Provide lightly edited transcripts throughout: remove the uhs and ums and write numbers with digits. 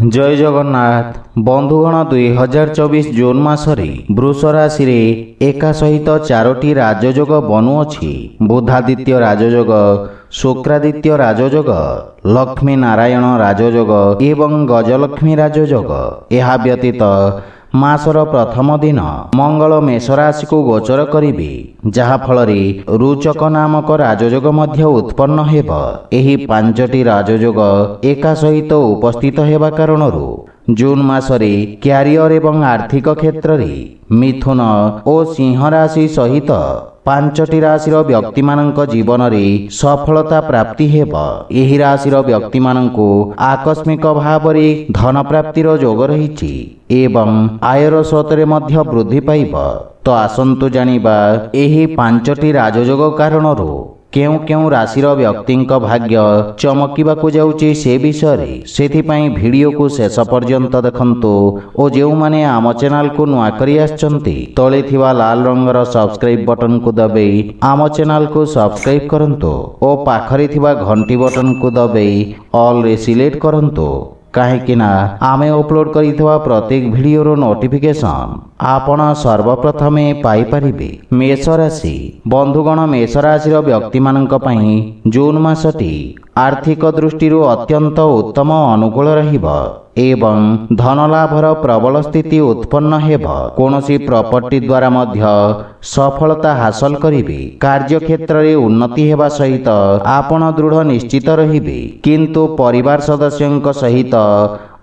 जय जगन्नाथ बंधुगण 2024 जून मासरे वृष राशि रे एका सहित चारोटी राजयोग बनुअछि। बुधादित्य राजयोग, शुक्रादित्य राजयोग, लक्ष्मी नारायण राजयोग एवं गजलक्ष्मी राजयोग। यह व्यतीत मासर प्रथम दिन मंगल मेष राशि को गोचर करिवे, जहा फलरे रुचक नामक राजयोग मध्य उत्पन्न हेब। एही पांचटी राजयोग एका सहित उपस्थित हेबा कारणरू जून मासरे क्यारियर एवं आर्थिक क्षेत्र रे मिथुन और सिंह राशि सहित पांचटी राशिर व्यक्ति मानक जीवन में सफलता प्राप्ति हेब। एही राशिर व्यक्ति मानकु आकस्मिक भाव में धन प्राप्तिर योग रही एवं आयर स्रोत मध्य वृद्धि पाइब। तो आसंतु जानिबा एही पांचटी राजयोग कारणरू केउ केउ राशिर व्यक्ति भाग्य चमकिबाकु जाउची से विषय से वीडियो को शेष पर्यंत देखंतु और जो माने आम चैनल को नुआ करी आछंती तळे थिबा लाल रंगर सब्सक्राइब बटन को दबाई आम चैनल को सब्सक्राइब करंतु और पाखरे थिबा घंटी बटन को दबाई ऑल रे सिलेक्ट करंतु, कहीं आमे अपलोड करिथवा प्रत्येक वीडियो नोटिफिकेशन आपण सर्वप्रथमे पाई परिबे। मेष राशि बंधुगण मेष राशि व्यक्ति मानक पई जून मासटी आर्थिक दृष्टि अत्यंत उत्तम अनुकूल रहिब एवं धन लाभर प्रबल स्थिति उत्पन्न हेब। कोनोसी प्रॉपर्टी द्वारा मध्य सफलता हासिल करिवे। कार्य क्षेत्र रे उन्नति हेबा सहित आपण दृढ़ निश्चित रहिबे, किंतु परिवार सदस्यंक सहित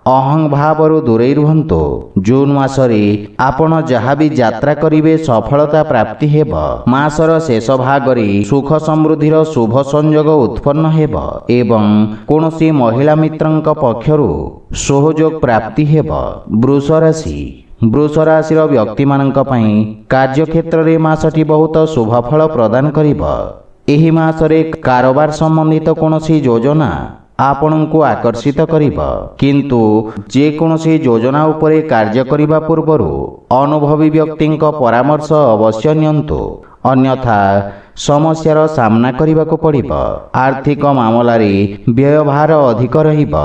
अहं भावरु दूरे रुहंतु। जून मासरे आपण जहाँ भी यात्रा करिवे सफलता प्राप्ति हेब। मासर शेष भागरे सुख समृद्धिर शुभ संयोग उत्पन्न हेब एवं कोनोसी महिला मित्रंक पक्षरु सहयोग प्राप्ति हेब। वृष राशि व्यक्ति मानक पई कार्य क्षेत्र रे मासटी बहुत शुभ फल प्रदान करिब। एही मासरे कारोबार संबंधित कोनोसी योजना आपण को आकर्षित करिब, किंतु जे कोनोसी योजना उपरे कार्य करिबा पूर्वरु अनुभवी व्यक्तिंक परामर्श अवश्य नियंतु, अन्यथा समस्यार सामना करिबाको पड़िब। आर्थिक मामलारे व्ययभार अधिक रहिब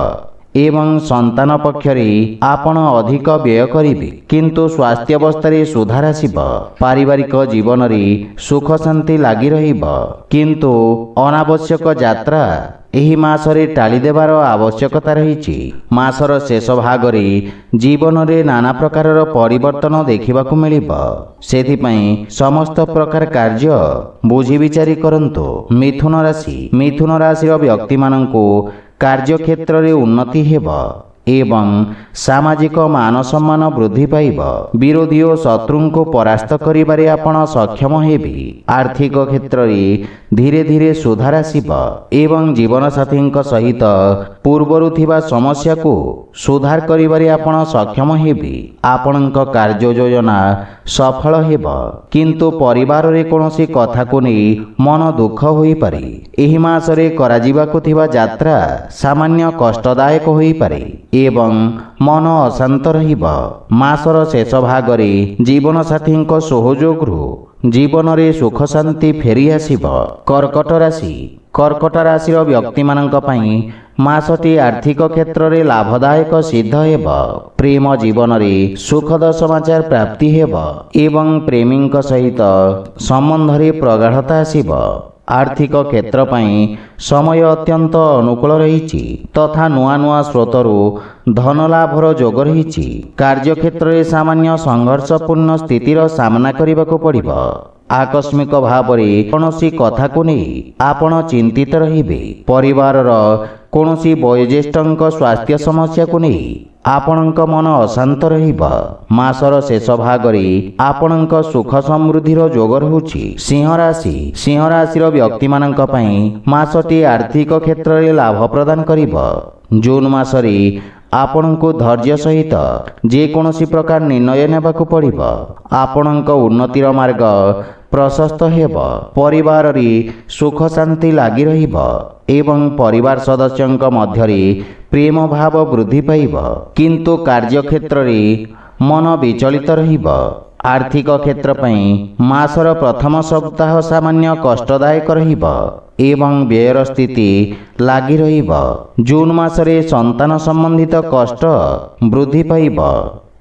एवं संतान पक्षरे आपण अधिक व्यय करिवे, किंतु स्वास्थ्य अवस्था सुधार आसिब। पारिवारिक जीवन रे सुख शांति लागी रहिब, किंतु अनावश्यक यात्रा एही मासरे टाली देवार आवश्यकता रही। मासर शेष भागरे जीवन रे नाना प्रकारर परिवर्तन देखिबाकु मिलिब, सेथिपई समस्त प्रकार कार्य बुझी विचारी करंतु। मिथुन राशि व्यक्ति मानंकु कार्य क्षेत्र रे उन्नति हेब एवं सामाजिक मान सम्मान वृद्धि पाइब। विरोधी और शत्रु को परास्त करिबारे आपण सक्षम हेबी। आर्थिक क्षेत्र रे धीरे धीरे सुधार आसिब एवं जीवन साथी सहित पूर्वरु थिबा समस्या को सुधार करिबारे आपण सक्षम हेबी। आपणक कार्य योजना सफल हेब, किंतु परिवार रे कोनोसी कथा को नै मन दुख होई पारे। एही मासरे कराजिबाकु थिबा यात्रा सामान्य कष्टदायक होई पारे एवं मन अशांत रहिब। मासर शेष भागरे जीवन साथी सहयोगरु जीवन रे सुख शांति फेरी आसिब। कर्कट राशि व्यक्ति मानक पई मासटी आर्थिक क्षेत्र रे लाभदायक सिद्ध हेब। प्रेम जीवन रे सुखद समाचार प्राप्ति हेब एवं प्रेमीक सहित संबंध रे प्रगाढ़ता आसिब। आर्थिक क्षेत्र पई समय अत्यंत अनुकूल रही तथा नुआ नुआ स्रोतरु धन लाभर योग रही। कार्य क्षेत्र रे सामान्य संघर्षपूर्ण स्थितिर सामना करिबाकु पड़िब। आकस्मिक भाव में कोनोसी कथा को नहीं आपण चिंतित रहिबे। परिवारर कोनोसी वयोज्येष्ठंक स्वास्थ्य समस्या को नहीं आपणक मन अशांत रहिब। मासर शेष भागरे आपणक सुख समृद्धिर योग रहुछि। सिंह राशि व्यक्ति मानक पई मासटी आर्थिक क्षेत्र रे लाभ प्रदान करिब। जून मासरे आपणको धैर्य सहित जे कोनोसी प्रकार निर्णय नेबाकु पड़िब। आपणक उन्नतिर मार्ग प्रशस्त हेब। परिवार रे सुख शांति लागी रहिब एवं परिवार सदस्यंक मध्यरे प्रेम भाव वृद्धि पाइब, किंतु कार्य क्षेत्र रे मन विचलित रहिब। आर्थिक क्षेत्र पई मासर प्रथम सप्ताह सामान्य कष्टदायक रहिब एवं व्ययर स्थिति लागी रहिब। जून मासरे संतान संबंधित कष्ट वृद्धि पाइब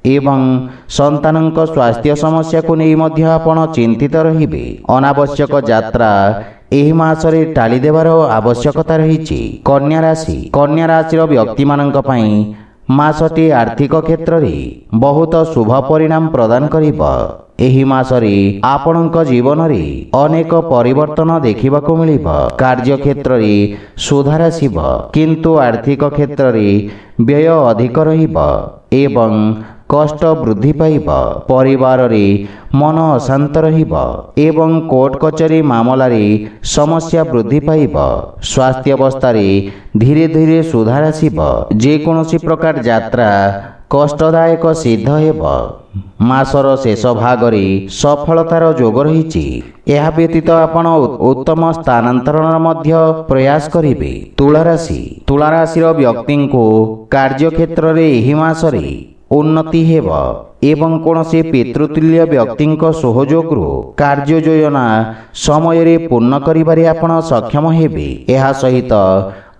एवं संतानक स्वास्थ्य समस्या को नहीं मध्य आपण चिंतित रहिबे। अनावश्यक यात्रा एही मासरे टाली देवार आवश्यकता रही। कन्या राशि व्यक्ति मानक पई मासटी आर्थिक क्षेत्र में बहुत शुभ परिणाम प्रदान करिब। एही मासरे आपणक जीवन में अनेक परिवर्तन देखिबाकू मिलिब। कार्य क्षेत्र में सुधार आसिब किंतु आर्थिक क्षेत्र में व्यय अधिक रहिब एवं कष्ट वृद्धि पाइब। परिवार रे मन अशांत रहिब एवं कोर्ट कचेरी मामला रे समस्या वृद्धि पाइब। स्वास्थ्य अवस्था रे धीरे धीरे सुधार आसिब। जे कोनोसी प्रकार यात्रा कष्टदायक सिद्ध हेब। मासर शेष भाग रे सफलतार जोग रही। यह व्यतीत आपण उत्तम स्थानांतरण मध्य प्रयास करिवे। तुला राशि व्यक्ति को कार्य क्षेत्र रे एही मासरे उन्नति हेब एवं कौनसी पितृतुल्य व्यक्ति सहयोग कार्य योजना समय पूर्ण करिबारे आपण सक्षम हेबे। यह सहित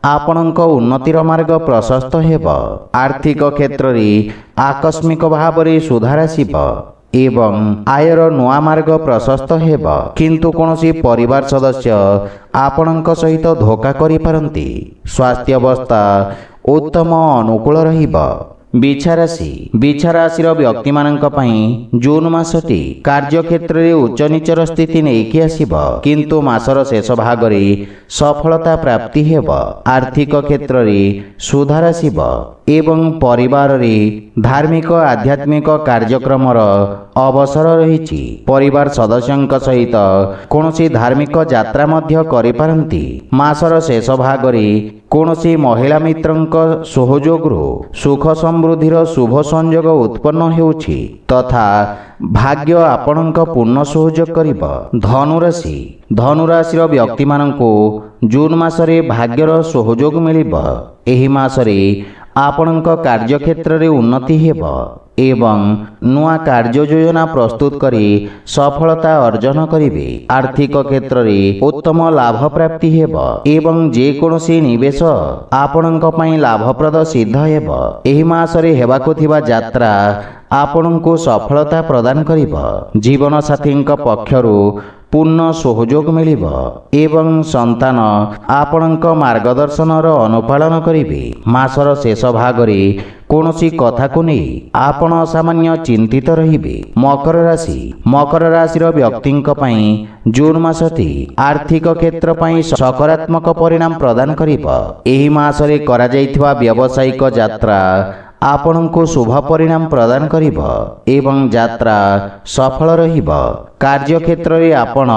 आपणक उन्नतिर मार्ग प्रशस्त हेब। आर्थिक क्षेत्र में आकस्मिक भाव में सुधार आसिब एवं आयर नुआ मार्ग प्रशस्त हेब किंतु कौनसी परिवार सदस्य आपणक सहित धोखा करि पारंती। स्वास्थ्य अवस्था उत्तम अनुकूल रहिब। बिछा राशि व्यक्ति मानक पई जून मासटी कार्य क्षेत्र में उच्च नीचर स्थिति नहीं आसिब किंतु मासर शेष भाग में सफलता प्राप्ति हेब। आर्थिक क्षेत्र में सुधार आसिब एवं परिवार रे धार्मिक आध्यात्मिक कार्यक्रम अवसर रही। परिवार सदस्यों सहित कौनसी धार्मिक यात्रा मध्य करि पारंती। मासर शेष भाग में कौनसी महिला मित्रंक सहयोग सुख समृद्धिर शुभ संयोग उत्पन्न हेउछि तथा भाग्य आपणक पूर्ण सहयोग करिब। धनुराशि व्यक्ति माननकु जून मासरे भाग्यर सहयोग मिलिब। एही मासरे आपणक कार्य क्षेत्र में उन्नति हेब एवं नुआ कार्य योजना प्रस्तुत करी सफलता अर्जन करिवे। आर्थिक क्षेत्र में उत्तम लाभ प्राप्ति हेब एवं जे कोनोसी निवेश आपणक पई लाभप्रद सिद्ध हेब। एही मासरे हेबाकु थिबा यात्रा आपणको सफलता प्रदान करिब। जीवन साथींक पक्षरु पूर्ण सहयोग मिलिब एवं संतान आपणक मार्गदर्शनर अनुपालन करिवे। मासर शेष भाग में कौनसी कथा को नहीं आपण सामान्य चिंतित रहिबे। मकर राशि व्यक्ति जून मासटी आर्थिक क्षेत्र पई सकारात्मक परिणाम प्रदान करिब। एही मासरे करा जायथिबा व्यावसायिक यात्रा आपणको शुभ परिणाम प्रदान करिब एवं यात्रा सफल रहिब। कार्य क्षेत्र में आपण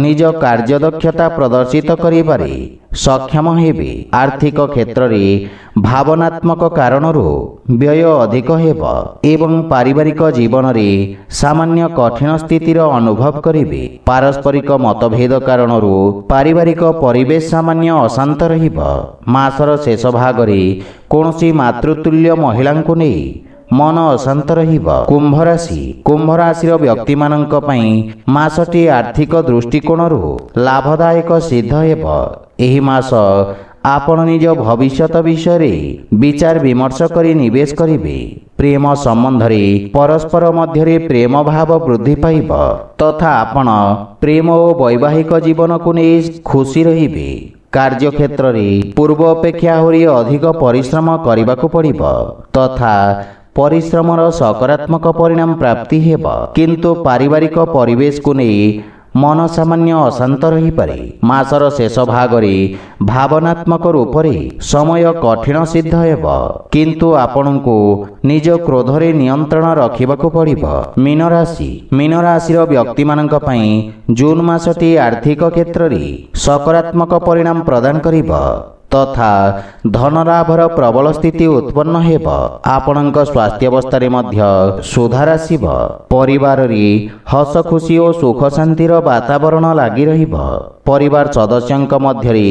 निज कार्य दक्षता प्रदर्शित करिबारे सक्षम हेबे। आर्थिक क्षेत्र में भावनात्मक कारणरू व्यय अधिक हेब एवं पारिवारिक जीवन में सामान्य कठिन स्थितिर अनुभव करिवे। पारस्परिक मतभेद कारणरू पारिवारिक परिवेश सामान्य अशांत रहिब। मासर शेष भाग में कौनसी मातृतुल्य महिला को नहीं मन अशांत रहिब। कुंभ राशि व्यक्ति मानक पई मासटी आर्थिक दृष्टिकोणरू लाभदायक सिद्ध हेब। एही मास आपण निज भविष्यत विषय विचार विमर्श करी निवेश करिवे। प्रेम संबंध रे परस्पर मध्य प्रेम भाव वृद्धि पाइब तथा आपण प्रेम और वैवाहिक जीवन को नहीं खुशी रहिबे। कार्य क्षेत्र में पूर्व अपेक्षा होरी अधिक परिश्रम करबाकू पड़िब तथा परिश्रमर सकारात्मक परिणाम प्राप्ति हेब किंतु पारिवारिक परिवेश को नहीं मन सामान्य अशांत रही पारे। मासर शेष भाग में भावनात्मक रूप से समय कठिन सिद्ध हेब किंतु आपणको निज क्रोध रे नियंत्रण रखिबाकू पड़िब। मीन राशि व्यक्ति मानक पई जून मासटी आर्थिक क्षेत्र में सकारात्मक परिणाम प्रदान करिब तथा धनलाभर प्रबल स्थिति उत्पन्न हेब। आपणक स्वास्थ्य अवस्था मध्य सुधार आसिब। परिवार रे हस खुशी और सुख शांतिर वातावरण लागी रहिब। परिवार सदस्यଙ୍କ ମଧ୍ୟରେ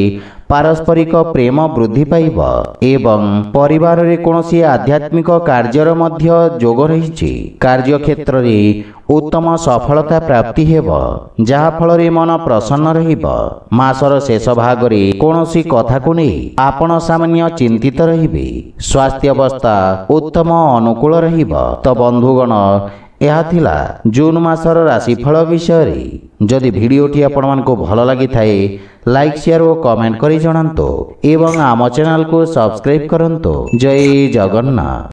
पारस्परिक प्रेम वृद्धि पाइब एवं परिवार रे कोनोसी आध्यात्मिक कार्यर मध्य जोग रहिछि। कार्य क्षेत्र रे उत्तम सफलता प्राप्ति हेब जहा फल रे मन प्रसन्न रहिब। मासर शेष भाग रे कोनोसी कथा को नै आपण सामान्य चिंतित रहिबे। स्वास्थ्य अवस्था उत्तम अनुकूल रहिब। तो बंधुगण यह थिला जून मासर राशिफल विषय। जदि भिडियोटी आपण मानको भल लागि थाए लाइक शेयर और कमेंट करी जणांतो एवं आम चैनल को सब्सक्राइब करंतो। जय जगन्नाथ।